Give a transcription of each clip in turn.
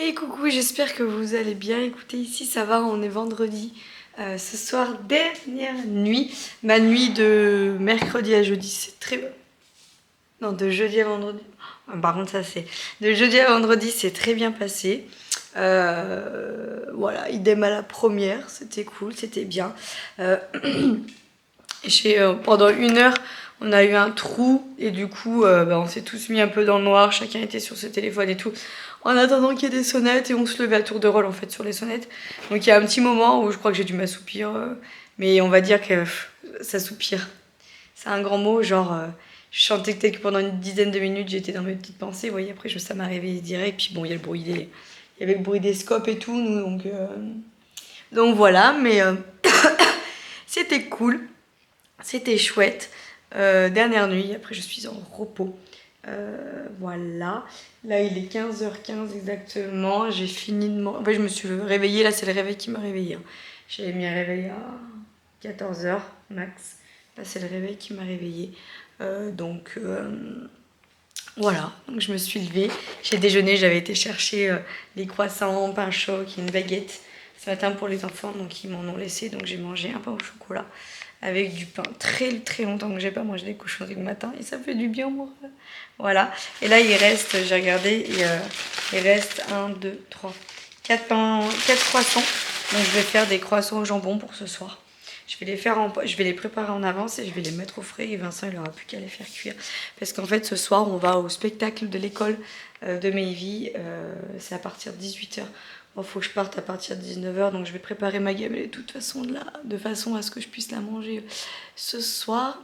Et coucou, j'espère que vous allez bien. Écoutez, ici ça va, on est vendredi. Ce soir, dernière nuit. Ma nuit de mercredi à jeudi, c'est très... Non, de jeudi à vendredi. Par contre, ça c'est... De jeudi à vendredi, c'est très bien passé. Voilà, idem à la première, c'était cool, c'était bien. Pendant 1 heure, on a eu un trou et du coup, on s'est tous mis un peu dans le noir, chacun était sur ses téléphones et tout, en attendant qu'il y ait des sonnettes et on se levait à tour de rôle en fait sur les sonnettes. Donc il y a un petit moment où je crois que j'ai dû m'assoupir, mais on va dire que ça soupire. C'est un grand mot, genre je chantais que pendant une dizaine de minutes j'étais dans mes petites pensées, vous voyez, après ça m'a réveillée direct, puis bon, il y a le bruit des... Il y avait le bruit des scopes et tout, nous, donc voilà, mais c'était cool. C'était chouette. Dernière nuit, après je suis en repos. Voilà. Là il est 15h15 exactement. J'ai fini de manger. En fait, je me suis réveillée. Là c'est le réveil qui m'a réveillée. J'avais mis un réveil à 14h max. Là c'est le réveil qui m'a réveillée. Voilà. Donc je me suis levée. J'ai déjeuné. J'avais été chercher les croissants, pain chaud, qui est une baguette ce matin pour les enfants. Donc ils m'en ont laissé. Donc j'ai mangé un pain au chocolat avec du pain. Très très longtemps que j'ai pas mangé des cochonneries le matin et ça fait du bien au moral. Voilà. Et là il reste, j'ai regardé, et, il reste 1, 2, 3, 4 pains, 4 croissants. Donc je vais faire des croissants au jambon pour ce soir. Je vais les préparer en avance et je vais les mettre au frais et Vincent il aura plus qu'à les faire cuire. Parce qu'en fait ce soir on va au spectacle de l'école de Mayvi. C'est à partir de 18h. Bon, faut que je parte à partir de 19h, donc je vais préparer ma gamelle de toute façon de façon à ce que je puisse la manger ce soir.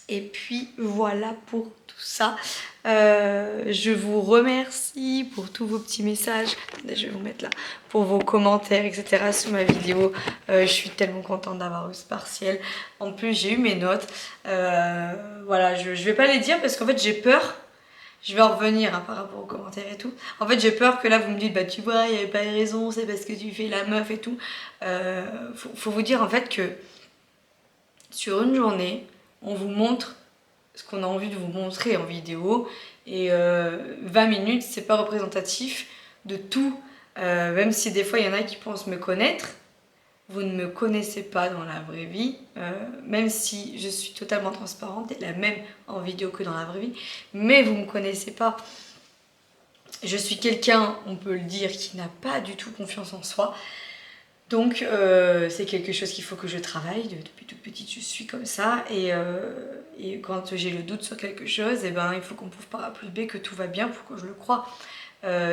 Et puis voilà pour tout ça. Je vous remercie pour tous vos petits messages. Je vais vous mettre là pour vos commentaires, etc. sur ma vidéo. Je suis tellement contente d'avoir eu ce partiel. En plus, j'ai eu mes notes. Voilà, je vais pas les dire parce qu'en fait, j'ai peur. Je vais en revenir par rapport aux commentaires et tout. En fait, j'ai peur que là, vous me dites, bah tu vois, il n'y avait pas de raison, c'est parce que tu fais la meuf et tout. Faut vous dire en fait que sur une journée, on vous montre ce qu'on a envie de vous montrer en vidéo. Et 20 minutes, c'est pas représentatif de tout. Même si des fois, il y en a qui pensent me connaître. Vous ne me connaissez pas dans la vraie vie, même si je suis totalement transparente et la même en vidéo que dans la vraie vie, mais vous ne me connaissez pas. Je suis quelqu'un, on peut le dire, qui n'a pas du tout confiance en soi. Donc c'est quelque chose qu'il faut que je travaille. Depuis toute petite, je suis comme ça. Et quand j'ai le doute sur quelque chose, il faut qu'on prouve par A plus B que tout va bien pour que je le croie.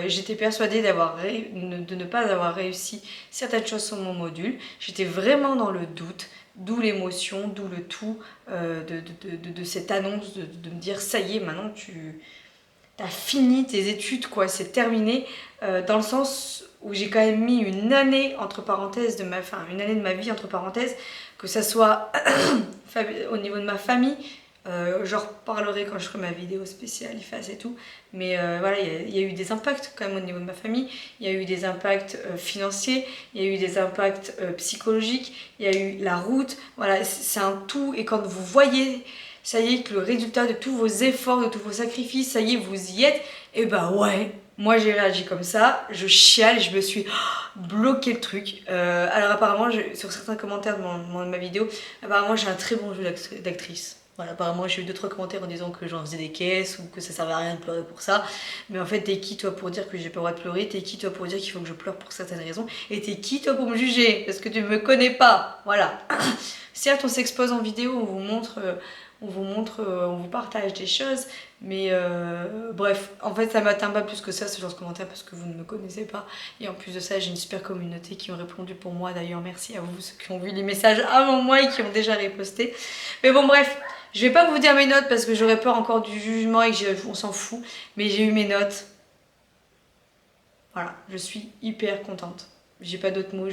J'étais persuadée de ne pas avoir réussi certaines choses sur mon module. J'étais vraiment dans le doute, d'où l'émotion, d'où le tout de cette annonce, de me dire ça y est, maintenant t'as fini tes études, quoi, c'est terminé. Dans le sens où j'ai quand même mis une année entre parenthèses une année de ma vie entre parenthèses, que ça soit au niveau de ma famille. J'en reparlerai quand je ferai ma vidéo spéciale IFAS et tout. Mais voilà, il y a eu des impacts quand même au niveau de ma famille. Il y a eu des impacts financiers, il y a eu des impacts psychologiques, il y a eu la route. Voilà, c'est un tout. Et quand vous voyez, ça y est, que le résultat de tous vos efforts, de tous vos sacrifices, ça y est, vous y êtes, et bah ouais, moi j'ai réagi comme ça, je chiale, je me suis bloqué le truc. Alors apparemment, sur certains commentaires de ma vidéo, apparemment j'ai un très bon jeu d'actrice. Voilà, apparemment j'ai eu 2-3 commentaires en disant que j'en faisais des caisses ou que ça servait à rien de pleurer pour ça. Mais en fait, t'es qui toi pour dire que j'ai pas le droit de pleurer? T'es qui toi pour dire qu'il faut que je pleure pour certaines raisons? Et t'es qui toi pour me juger? Parce que tu me connais pas. Voilà. Certes, on s'expose en vidéo, on vous montre, on vous partage des choses, mais bref, en fait ça m'atteint pas plus que ça ce genre de commentaires parce que vous ne me connaissez pas. Et en plus de ça, j'ai une super communauté qui ont répondu pour moi. D'ailleurs, merci à vous, ceux qui ont vu les messages avant moi et qui ont déjà reposté. Mais bon, bref, je vais pas vous dire mes notes parce que j'aurais peur encore du jugement et on s'en fout. Mais j'ai eu mes notes. Voilà, je suis hyper contente. J'ai pas d'autres mots,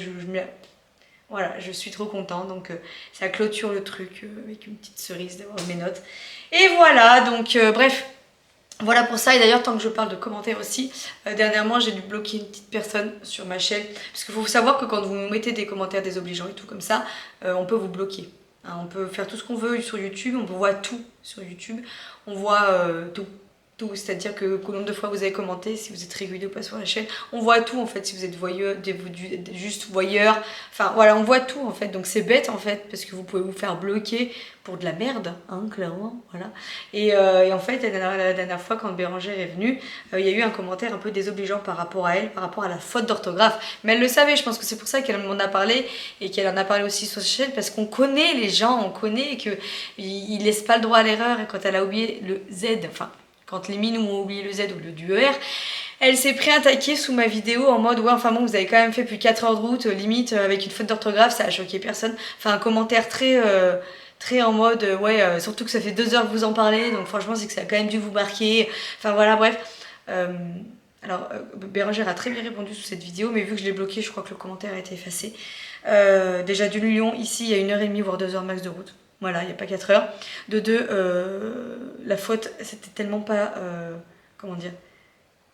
voilà, je suis trop contente, donc ça clôture le truc avec une petite cerise d'avoir mes notes. Et voilà, donc bref, voilà pour ça. Et d'ailleurs, tant que je parle de commentaires aussi, dernièrement j'ai dû bloquer une petite personne sur ma chaîne. Parce qu'il faut savoir que quand vous mettez des commentaires désobligeants et tout comme ça, on peut vous bloquer. Hein, on peut faire tout ce qu'on veut sur YouTube, on voit tout sur YouTube, on voit tout. tout, c'est-à-dire que le nombre de fois vous avez commenté, si vous êtes régulier ou pas sur la chaîne, on voit tout en fait, si vous êtes voyeur, juste voyeur, enfin voilà, on voit tout en fait, donc c'est bête en fait, parce que vous pouvez vous faire bloquer pour de la merde, hein, clairement, voilà. Et en fait, la dernière fois quand Bérangère est venue, il y a eu un commentaire un peu désobligeant par rapport à elle, par rapport à la faute d'orthographe, mais elle le savait, je pense que c'est pour ça qu'elle m'en a parlé, et qu'elle en a parlé aussi sur sa chaîne, parce qu'on connaît les gens, on connaît qu'ils laissent pas le droit à l'erreur, et quand elle a oublié le Z, enfin, quand les mines ont oublié le Z au lieu du ER, elle s'est pris un taquet sous ma vidéo en mode ouais enfin bon vous avez quand même fait plus de 4 heures de route, limite avec une faute d'orthographe, ça a choqué personne. Enfin un commentaire très en mode surtout que ça fait 2 heures que vous en parlez, donc franchement c'est que ça a quand même dû vous marquer. Enfin voilà bref. Bérangère a très bien répondu sous cette vidéo, mais vu que je l'ai bloqué, je crois que le commentaire a été effacé. Déjà du Lyon, ici il y a 1h30 voire 2 heures max de route. Voilà, il n'y a pas 4 heures. De deux, la faute, c'était tellement pas... comment dire,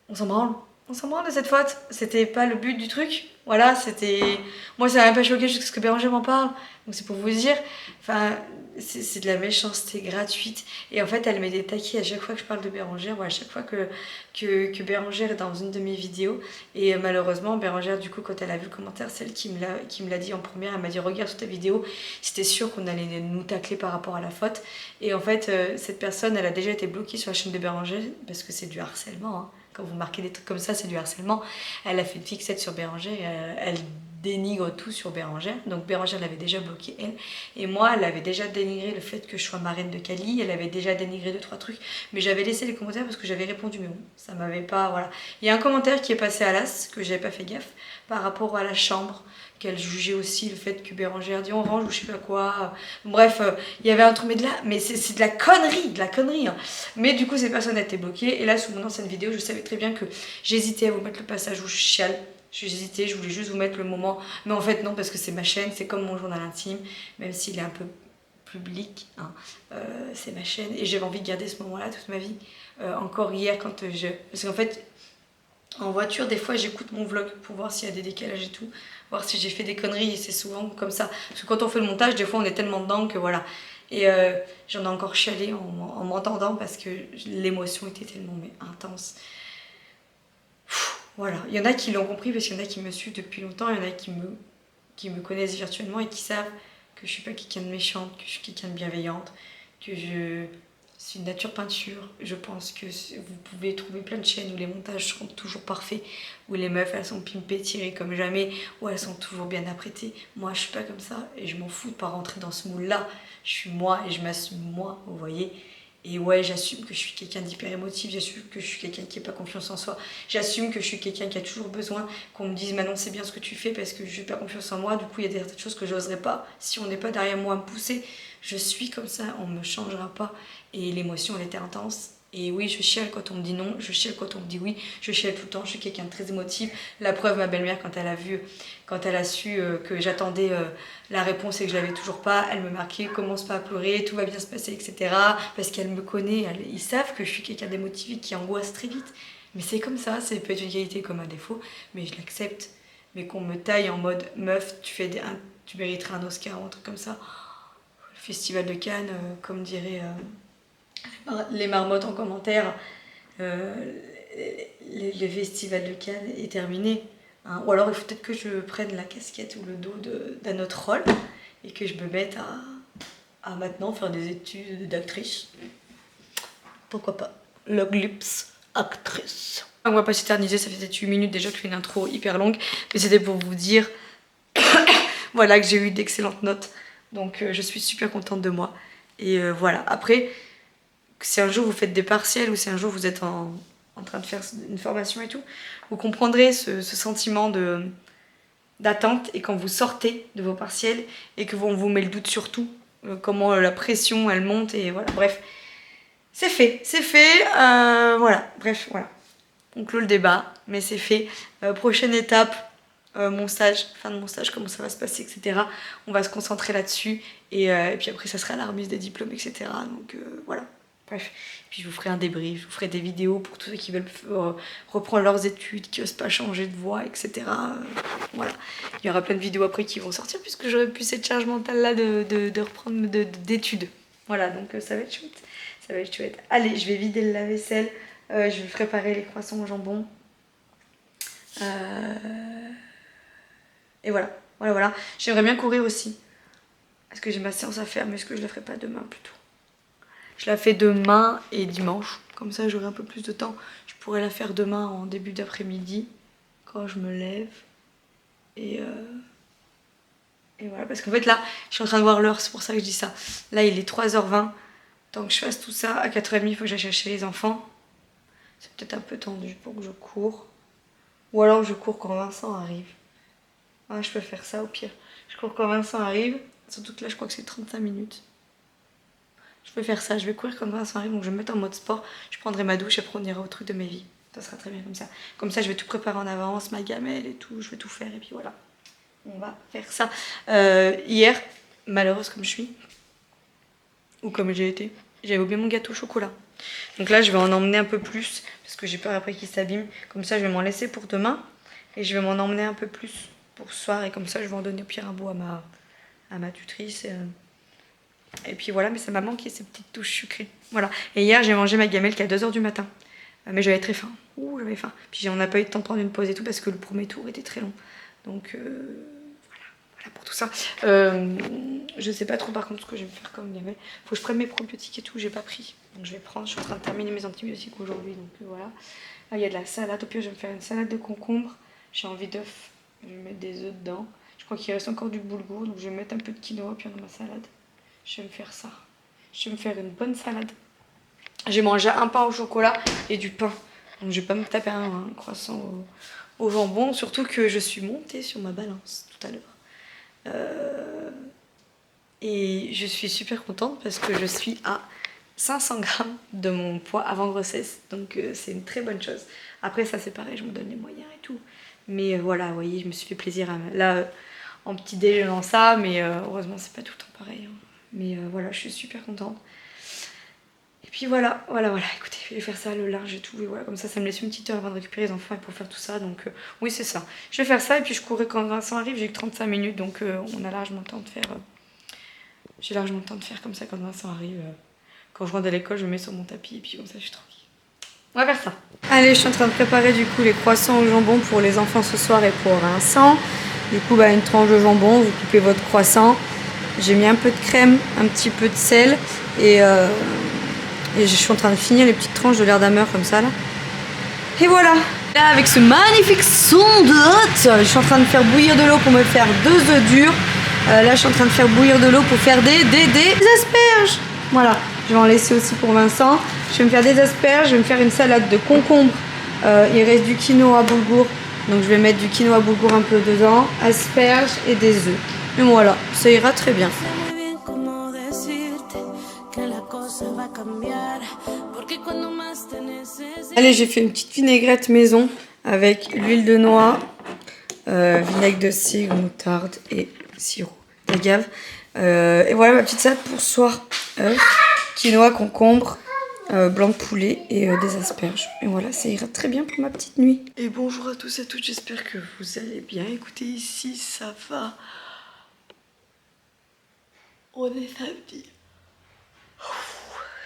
on s'en branle. On s'en branle de cette faute. C'était pas le but du truc. Voilà, c'était... Moi, ça m'a même pas choqué jusqu'à ce que Bérangère m'en parle. Donc c'est pour vous dire... Enfin, c'est de la méchanceté gratuite. Et en fait, elle met des taquets à chaque fois que je parle de Bérangère ou à chaque fois que Bérangère est dans une de mes vidéos. Et malheureusement, Bérangère, du coup, quand elle a vu le commentaire, celle qui me l'a dit en première, elle m'a dit « Regarde toute ta vidéo, c'était sûr qu'on allait nous tacler par rapport à la faute. » Et en fait, cette personne, elle a déjà été bloquée sur la chaîne de Bérangère parce que c'est du harcèlement, hein. Quand vous marquez des trucs comme ça, c'est du harcèlement. Elle a fait une fixette sur Bérangère et elle dénigre tout sur Bérangère. Donc Bérangère l'avait déjà bloqué elle. Et moi, elle avait déjà dénigré le fait que je sois marraine de Cali. Elle avait déjà dénigré 2-3 trucs. Mais j'avais laissé les commentaires parce que j'avais répondu. Mais bon, ça m'avait pas... Voilà. Il y a un commentaire qui est passé à l'as, que j'avais pas fait gaffe, par rapport à la chambre. Qu'elle jugeait aussi le fait que Bérangère dit on range ou je sais pas quoi. Bref, il y avait un truc, mais c'est de la connerie, hein. Mais du coup, cette personne a été bloquée. Et là, sous mon ancienne vidéo, je savais très bien que j'hésitais à vous mettre le passage où je chiale. J'hésitais, je voulais juste vous mettre le moment. Mais en fait, non, parce que c'est ma chaîne, c'est comme mon journal intime, même s'il est un peu public, hein, c'est ma chaîne. Et j'avais envie de garder ce moment-là toute ma vie. Encore hier, quand je... Parce qu'en fait, en voiture, des fois, j'écoute mon vlog pour voir s'il y a des décalages et tout. Voir si j'ai fait des conneries, et c'est souvent comme ça. Parce que quand on fait le montage, des fois, on est tellement dedans que voilà. Et j'en ai encore chialé en m'entendant parce que l'émotion était tellement intense. Voilà, il y en a qui l'ont compris parce qu'il y en a qui me suivent depuis longtemps, il y en a qui me connaissent virtuellement et qui savent que je suis pas quelqu'un de méchante, que je suis quelqu'un de bienveillante, que je suis une nature peinture. Je pense que vous pouvez trouver plein de chaînes où les montages seront toujours parfaits, où les meufs elles sont pimpées, tirées comme jamais, où elles sont toujours bien apprêtées. Moi je suis pas comme ça et je m'en fous de pas rentrer dans ce moule là. Je suis moi et je m'assume moi, vous voyez. Et ouais, j'assume que je suis quelqu'un d'hyper émotif, j'assume que je suis quelqu'un qui n'a pas confiance en soi, j'assume que je suis quelqu'un qui a toujours besoin qu'on me dise Manon c'est bien ce que tu fais parce que je n'ai pas confiance en moi, du coup il y a des choses que je n'oserais pas, si on n'est pas derrière moi à me pousser, je suis comme ça, on ne me changera pas et l'émotion elle était intense. Et oui, je chiale quand on me dit non, je chiale quand on me dit oui, je chiale tout le temps, je suis quelqu'un de très émotif. La preuve, ma belle-mère, quand elle a su que j'attendais la réponse et que je l'avais toujours pas, elle me marquait, commence pas à pleurer, tout va bien se passer, etc. Parce qu'elle me connaît, ils savent que je suis quelqu'un d'émotif et qui angoisse très vite. Mais c'est comme ça, c'est peut-être une qualité comme un défaut, mais je l'accepte. Mais qu'on me taille en mode meuf, tu mériterais un Oscar ou un truc comme ça. Le Festival de Cannes, comme dirait... les marmottes en commentaire, le festival de Cannes est terminé. Hein. Ou alors il faut peut-être que je prenne la casquette ou le dos d'un autre rôle et que je me mette à maintenant faire des études d'actrice. Pourquoi pas. Loglips, actrice. On va pas s'éterniser, ça fait peut-être 8 minutes déjà que je fais une intro hyper longue. Mais c'était pour vous dire voilà, que j'ai eu d'excellentes notes. Donc je suis super contente de moi. Et voilà, après... si un jour vous faites des partiels ou si un jour vous êtes en train de faire une formation et tout, vous comprendrez ce sentiment d'attente et quand vous sortez de vos partiels et que on vous met le doute sur tout, comment la pression elle monte et voilà, bref, c'est fait, voilà, bref, voilà. On clôt le débat, mais c'est fait. Prochaine étape, mon stage, fin de mon stage, comment ça va se passer, etc. On va se concentrer là-dessus et puis après ça sera la remise des diplômes, etc. Donc voilà. Bref, puis je vous ferai un débrief, je vous ferai des vidéos pour tous ceux qui veulent reprendre leurs études, qui n'osent pas changer de voie, etc. Voilà, il y aura plein de vidéos après qui vont sortir puisque j'aurai plus cette charge mentale là de reprendre d'études. Voilà, donc ça va être chouette, ça va être chouette. Allez, je vais vider le lave-vaisselle, Je vais préparer les croissants au jambon. Et voilà, voilà. J'aimerais bien courir aussi. Parce que j'ai ma séance à faire, mais est-ce que je la ferai pas demain plutôt? Je la fais demain et dimanche. Comme ça, j'aurai un peu plus de temps. Je pourrais la faire demain en début d'après-midi, quand je me lève. Et voilà, parce qu'en fait là, je suis en train de voir l'heure, c'est pour ça que je dis ça. Là, il est 3h20. Tant que je fasse tout ça, à 4h30, il faut que j'aille chercher les enfants. C'est peut-être un peu tendu pour que je cours. Ou alors je cours quand Vincent arrive. Ah, je peux faire ça au pire. Je cours quand Vincent arrive. Surtout que là, je crois que c'est 35 minutes. Je peux faire ça, je vais courir quand Vincent arrive, donc je vais me mettre en mode sport. Je prendrai ma douche et après on ira au truc de ma vie. Ça sera très bien comme ça. Comme ça, je vais tout préparer en avance, ma gamelle et tout. Je vais tout faire et puis voilà. On va faire ça. Hier, malheureuse comme je suis, ou comme j'ai été, j'avais oublié mon gâteau au chocolat. Donc là, je vais en emmener un peu plus parce que j'ai peur après qu'il s'abîme. Comme ça, je vais m'en laisser pour demain et je vais m'en emmener un peu plus pour ce soir. Et comme ça, je vais en donner au pire un bout à ma tutrice. Et puis voilà, mais ça m'a manqué ces petites touches sucrées. Voilà. Et hier, j'ai mangé ma gamelle qu'à 2h du matin. Mais j'avais très faim. Ouh, j'avais faim. Puis on n'a pas eu le temps de prendre une pause et tout parce que le premier tour était très long. Donc voilà pour tout ça. Je sais pas trop par contre ce que je vais me faire comme gamelle. Faut que je prenne mes probiotiques et tout, j'ai pas pris. Donc je vais prendre, je suis en train de terminer mes antibiotiques aujourd'hui. Donc voilà. Là, il y a de la salade. Au pire, je vais me faire une salade de concombre. J'ai envie d'œufs. Je vais mettre des œufs dedans. Je crois qu'il reste encore du boulgour. Donc je vais mettre un peu de quinoa puis dans ma salade. Je vais me faire ça. Je vais me faire une bonne salade. J'ai mangé un pain au chocolat et du pain. Donc je vais pas me taper un croissant au jambon. Surtout que je suis montée sur ma balance tout à l'heure. Et je suis super contente parce que je suis à 500 grammes de mon poids avant grossesse. Donc c'est une très bonne chose. Après ça c'est pareil, je me donne les moyens et tout. Mais voilà, vous voyez, je me suis fait plaisir. Là, en petit déjeunant ça, mais heureusement c'est pas tout le temps pareil. Hein. Mais voilà, je suis super contente. Et puis voilà, écoutez, je vais faire ça, le linge et tout. Et voilà, comme ça me laisse une petite heure avant de récupérer les enfants et pour faire tout ça. Donc oui, c'est ça. Je vais faire ça et puis je courrai quand Vincent arrive. J'ai que 35 minutes, donc on a largement le temps de faire... J'ai largement le temps de faire comme ça quand Vincent arrive. Quand je rentre à l'école, je me mets sur mon tapis et puis comme ça, je suis tranquille. On va faire ça. Allez, je suis en train de préparer du coup les croissants au jambon pour les enfants ce soir et pour Vincent. Du coup, une tranche de jambon, vous coupez votre croissant. J'ai mis un peu de crème, un petit peu de sel et je suis en train de finir les petites tranches de l'air d'amer comme ça là. Et voilà. Là, avec ce magnifique son de hot, je suis en train de faire bouillir de l'eau pour me faire 2 œufs durs. Là, je suis en train de faire bouillir de l'eau pour faire des asperges. Voilà, je vais en laisser aussi pour Vincent. Je vais me faire des asperges, je vais me faire une salade de concombre. Il reste du quinoa boulgour, donc je vais mettre du quinoa boulgour un peu dedans, asperges et des œufs. Et voilà, ça ira très bien. Allez, j'ai fait une petite vinaigrette maison avec l'huile de noix, vinaigre de cidre, moutarde et sirop d'agave. Et voilà ma petite salade pour ce soir. Quinoa, concombre, blanc de poulet et des asperges. Et voilà, ça ira très bien pour ma petite nuit. Et bonjour à tous et à toutes, j'espère que vous allez bien. Écoutez, ici ça va. On est samedi.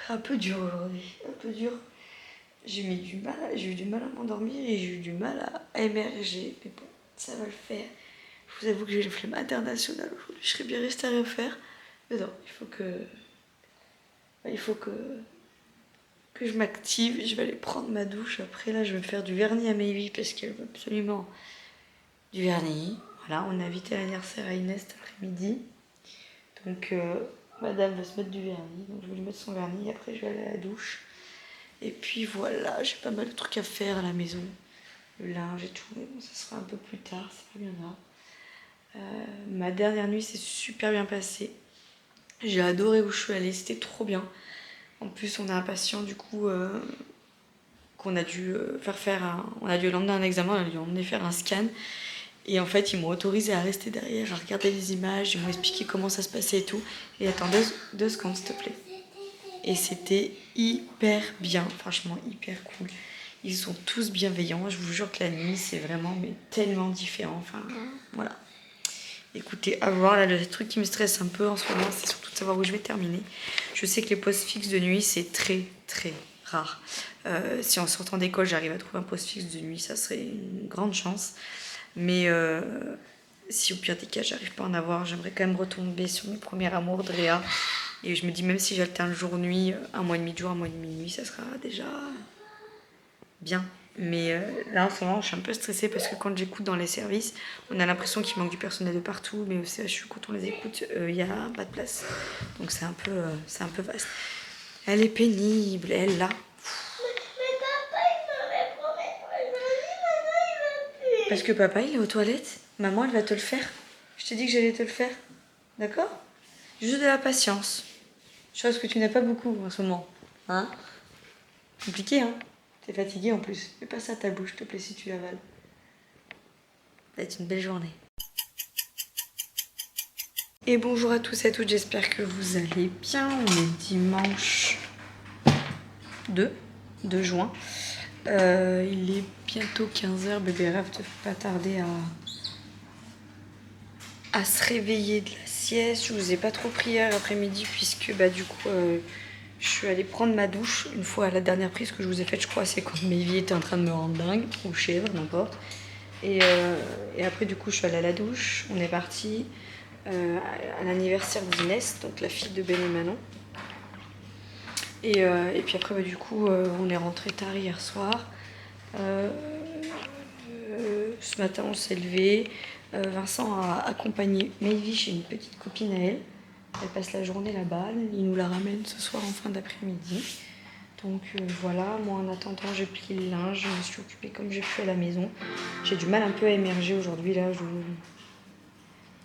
Un peu dur aujourd'hui, un peu dur. J'ai eu du mal à m'endormir et j'ai eu du mal à émerger. Mais bon, ça va le faire. Je vous avoue que j'ai une flemme internationale aujourd'hui. Je serais bien restée à rien faire. Mais non, il faut que je m'active. Je vais aller prendre ma douche. Après, là, je vais me faire du vernis à Mayvi parce qu'elle veut absolument du vernis. Voilà, on a invité l'anniversaire à Inès cet après-midi. Donc, madame veut se mettre du vernis. Donc, je vais lui mettre son vernis. Après, je vais aller à la douche. Et puis voilà, j'ai pas mal de trucs à faire à la maison. Le linge et tout. Mais bon, ça sera un peu plus tard. C'est pas bien grave. Ma dernière nuit s'est super bien passée. J'ai adoré où je suis allée. C'était trop bien. En plus, on a un patient du coup qu'on a dû on a dû l'emmener à un examen, on a dû l'emmener faire un scan. Et en fait, ils m'ont autorisé à rester derrière, à regarder les images, ils m'ont expliqué comment ça se passait et tout. Et attends, deux secondes, s'il te plaît. Et c'était hyper bien, franchement, hyper cool. Ils sont tous bienveillants. Je vous jure que la nuit, c'est vraiment tellement différent. Enfin, voilà. Écoutez, à voir, là, le truc qui me stresse un peu en ce moment, c'est surtout de savoir où je vais terminer. Je sais que les pauses fixes de nuit, c'est très, très, rare. Si en sortant d'école j'arrive à trouver un poste fixe de nuit, ça serait une grande chance. Mais si au pire des cas j'arrive pas à en avoir, j'aimerais quand même retomber sur mes premiers amours de Réa. Et je me dis même si j'alterne jour-nuit, un mois et demi de jour, un mois et demi de nuit, ça sera déjà bien. Mais là en ce moment je suis un peu stressée parce que quand j'écoute dans les services, on a l'impression qu'il manque du personnel de partout, mais au CHU quand on les écoute, il n'y a pas de place. Donc c'est un peu vaste. Elle est pénible, elle là. Mais papa, il m'avait promis pour aujourd'hui, maintenant il veut plus. Parce que papa il est aux toilettes, maman elle va te le faire. Je t'ai dit que j'allais te le faire. D'accord? Juste de la patience. Chose que tu n'as pas beaucoup en ce moment. Hein? Compliqué, hein? T'es fatiguée en plus. Fais pas ça à ta bouche, s'il te plaît, si tu l'avales. Ça va être une belle journée. Et bonjour à tous et à toutes, j'espère que vous allez bien. On est dimanche 2 juin. Il est bientôt 15h. Bébé rêve de pas tarder à se réveiller de la sieste. Je vous ai pas trop pris hier après-midi puisque du coup je suis allée prendre ma douche une fois à la dernière prise que je vous ai faite, je crois, c'est quand mes vies étaient en train de me rendre dingue, ou chèvre, n'importe. Et après du coup je suis allée à la douche, on est parti à l'anniversaire d'Inès, donc la fille de Ben et Manon. Et puis après du coup on est rentré tard hier soir. Ce matin on s'est levé. Vincent a accompagné Maëvy chez une petite copine à elle. Elle passe la journée là-bas, il nous la ramène ce soir en fin d'après-midi. Donc voilà, moi en attendant j'ai plié le linge, je me suis occupée comme j'ai pu à la maison. J'ai du mal un peu à émerger aujourd'hui là.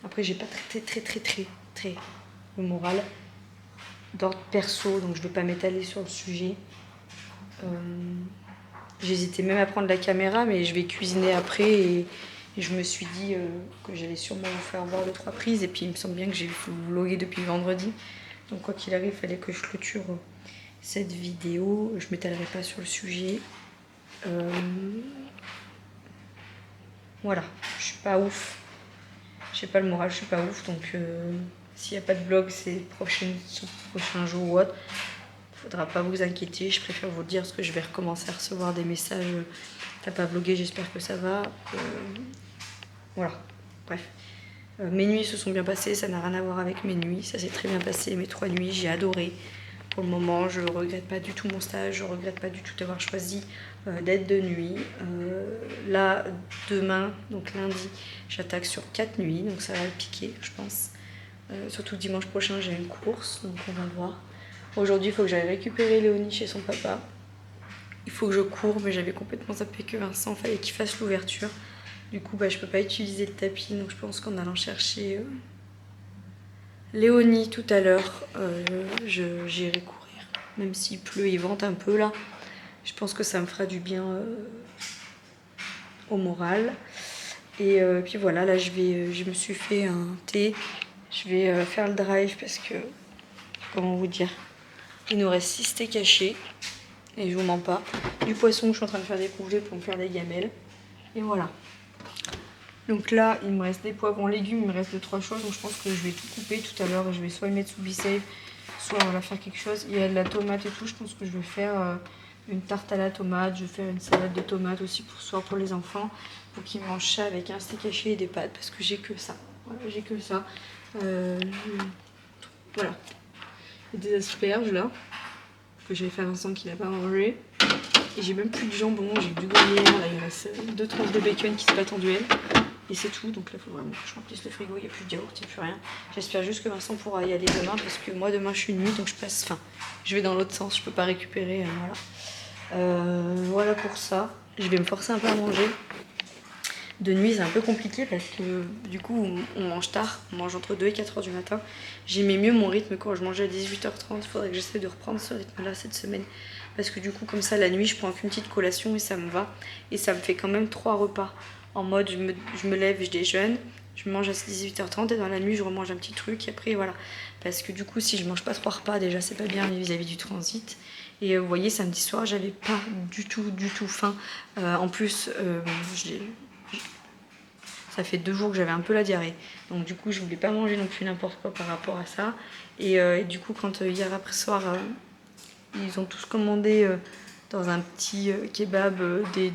Après j'ai pas très le moral d'ordre perso, donc je ne vais pas m'étaler sur le sujet. J'hésitais même à prendre la caméra, mais je vais cuisiner après et je me suis dit que j'allais sûrement vous faire voir 2-3 prises. Et puis il me semble bien que j'ai vlogué depuis vendredi. Donc quoi qu'il arrive, il fallait que je clôture cette vidéo. Je ne m'étalerai pas sur le sujet. Voilà, je suis pas ouf. J'ai pas le moral, je suis pas ouf. Donc s'il n'y a pas de vlog ces prochains jours ou autre, faudra pas vous inquiéter, je préfère vous dire parce que je vais recommencer à recevoir des messages. T'as pas vlogué, j'espère que ça va. Voilà, bref. Mes nuits se sont bien passées, ça n'a rien à voir avec mes nuits, ça s'est très bien passé. Mes 3 nuits, j'ai adoré. Pour le moment, je ne regrette pas du tout mon stage, je ne regrette pas du tout d'avoir choisi d'être de nuit. Là, demain, donc lundi, j'attaque sur 4 nuits, donc ça va le piquer, je pense. Surtout dimanche prochain, j'ai une course, donc on va voir. Aujourd'hui, il faut que j'aille récupérer Léonie chez son papa. Il faut que je cours, mais j'avais complètement zappé que Vincent, fallait qu'il fasse l'ouverture. Du coup, je peux pas utiliser le tapis, donc je pense qu'en allant chercher Léonie tout à l'heure, j'irai courir. Même s'il pleut, il vente un peu là. Je pense que ça me fera du bien au moral. Et puis voilà, là je me suis fait un thé. Je vais faire le drive parce que, comment vous dire, il nous reste 6 steaks hachés. Et je vous mens pas. Du poisson que je suis en train de faire découvrir pour me faire des gamelles. Et voilà. Donc là, il me reste des poivrons légumes, il me reste 2-3 choses. Donc je pense que je vais tout couper tout à l'heure. Et je vais soit le mettre sous Be-Save, soit on va faire quelque chose. Il y a de la tomate et tout. Je pense que je vais faire une tarte à la tomate. Je vais faire une salade de tomates aussi pour soir pour les enfants. Pour qu'ils mangent ça avec un steak haché et des pâtes. Parce que j'ai que ça. Voilà, j'ai que ça. Voilà. Il y a des asperges là. Que j'avais fait à Vincent qui n'a pas mangé. Et j'ai même plus de jambon, j'ai du gruyère, là il reste 2 tranches de bacon qui se battent en duel. Et c'est tout, donc là il faut vraiment que je remplisse le frigo, il n'y a plus de yaourt, il n'y a plus rien. J'espère juste que Vincent pourra y aller demain parce que moi demain je suis nuit donc je vais dans l'autre sens, je peux pas récupérer, voilà pour ça. Je vais me forcer un peu à manger. De nuit c'est un peu compliqué parce que du coup on mange tard, on mange entre 2 et 4 heures du matin. J'aimais mieux mon rythme quand je mangeais à 18h30, il faudrait que j'essaie de reprendre ce rythme là cette semaine. Parce que du coup comme ça la nuit je prends qu'une petite collation et ça me va. Et ça me fait quand même 3 repas. En mode je me lève, je déjeune, je mange à 18h30 et dans la nuit je remange un petit truc et après voilà. Parce que du coup si je mange pas 3 repas déjà c'est pas bien vis-à-vis du transit. Et vous voyez samedi soir j'avais pas du tout faim. En plus ça fait 2 jours que j'avais un peu la diarrhée. Donc du coup je voulais pas manger non plus n'importe quoi par rapport à ça. Et du coup quand hier après soir Ils ont tous commandé dans un petit kebab des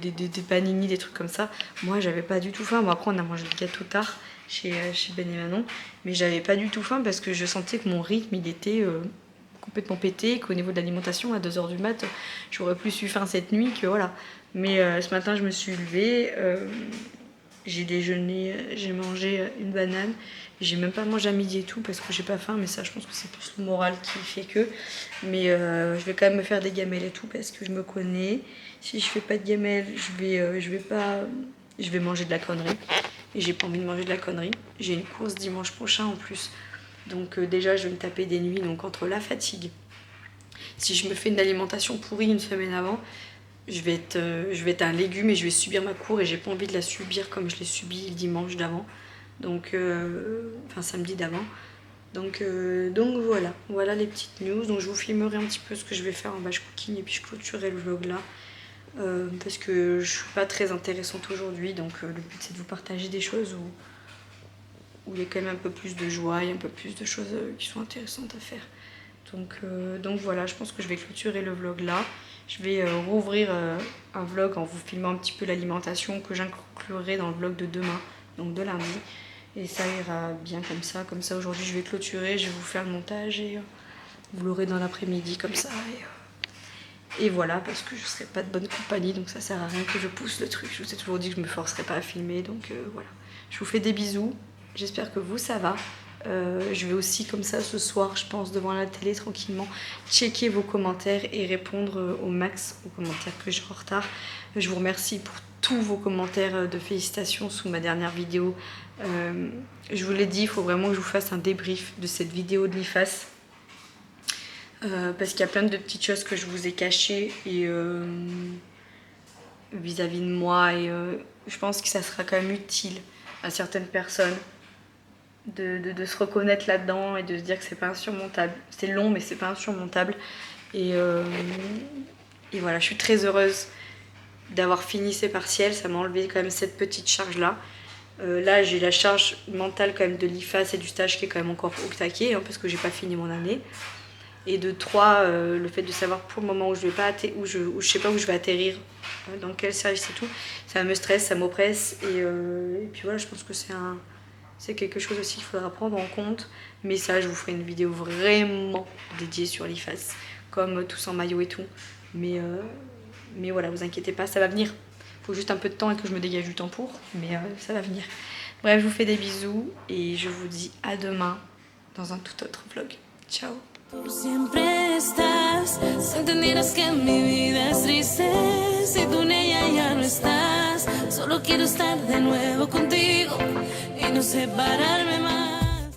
panini, des trucs comme ça. Moi, j'avais pas du tout faim. Bon, après, on a mangé le gâteau tard chez Ben et Manon. Mais j'avais pas du tout faim parce que je sentais que mon rythme, il était complètement pété. Qu'au niveau de l'alimentation, à 2h du mat, j'aurais plus eu faim cette nuit que voilà. Mais ce matin, je me suis levée. J'ai déjeuné, j'ai mangé une banane. J'ai même pas mangé à midi et tout parce que j'ai pas faim, mais ça, je pense que c'est plus le moral qui fait que. Mais je vais quand même me faire des gamelles et tout parce que je me connais. Si je fais pas de gamelles, je vais manger de la connerie. Et j'ai pas envie de manger de la connerie. J'ai une course dimanche prochain en plus. Donc déjà, je vais me taper des nuits. Donc entre la fatigue, si je me fais une alimentation pourrie une semaine avant, je vais être un légume et je vais subir ma cour et j'ai pas envie de la subir comme je l'ai subi le dimanche d'avant. Donc, enfin samedi d'avant. Donc voilà les petites news. Donc je vous filmerai un petit peu ce que je vais faire en batch cooking et puis je clôturerai le vlog là. Parce que je suis pas très intéressante aujourd'hui. Donc le but c'est de vous partager des choses où il y a quand même un peu plus de joie et un peu plus de choses qui sont intéressantes à faire. Donc voilà, je pense que je vais clôturer le vlog là. Je vais rouvrir un vlog en vous filmant un petit peu l'alimentation que j'inclurai dans le vlog de demain, donc de lundi. Et ça ira bien comme ça. Comme ça, aujourd'hui, je vais clôturer, je vais vous faire le montage et vous l'aurez dans l'après-midi comme ça. Et voilà, parce que je ne serai pas de bonne compagnie, donc ça sert à rien que je pousse le truc. Je vous ai toujours dit que je me forcerai pas à filmer, donc voilà. Je vous fais des bisous. J'espère que vous, ça va. Je vais aussi comme ça ce soir, je pense, devant la télé tranquillement, checker vos commentaires et répondre au max aux commentaires que j'ai en retard. Je vous remercie pour tous vos commentaires de félicitations sous ma dernière vidéo. Je vous l'ai dit, il faut vraiment que je vous fasse un débrief de cette vidéo de l'IFAS. Parce qu'il y a plein de petites choses que je vous ai cachées et vis-à-vis de moi. Et je pense que ça sera quand même utile à certaines personnes de se reconnaître là-dedans et de se dire que c'est pas insurmontable. C'est long mais c'est pas insurmontable. Et voilà, je suis très heureuse d'avoir fini ces partiels. Ça m'a enlevé quand même cette petite charge-là. Là, j'ai la charge mentale quand même de l'IFAS et du stage qui est quand même encore au taquet hein, parce que j'ai pas fini mon année. Et de 3, le fait de savoir pour le moment où je vais pas où je sais pas où je vais atterrir, dans quel service et tout, ça me stresse, ça m'oppresse. Et puis voilà, je pense que c'est quelque chose aussi qu'il faudra prendre en compte. Mais ça, je vous ferai une vidéo vraiment dédiée sur l'IFAS, comme tous en maillot et tout. Mais voilà, vous inquiétez pas, ça va venir. Il faut juste un peu de temps et que je me dégage du temps pour, mais ça va venir. Bref, je vous fais des bisous et je vous dis à demain dans un tout autre vlog. Ciao. Tú siempre estás, si entendieras que mi vida es triste, si tú en ella ya no estás, solo quiero estar de nuevo contigo y no separarme más.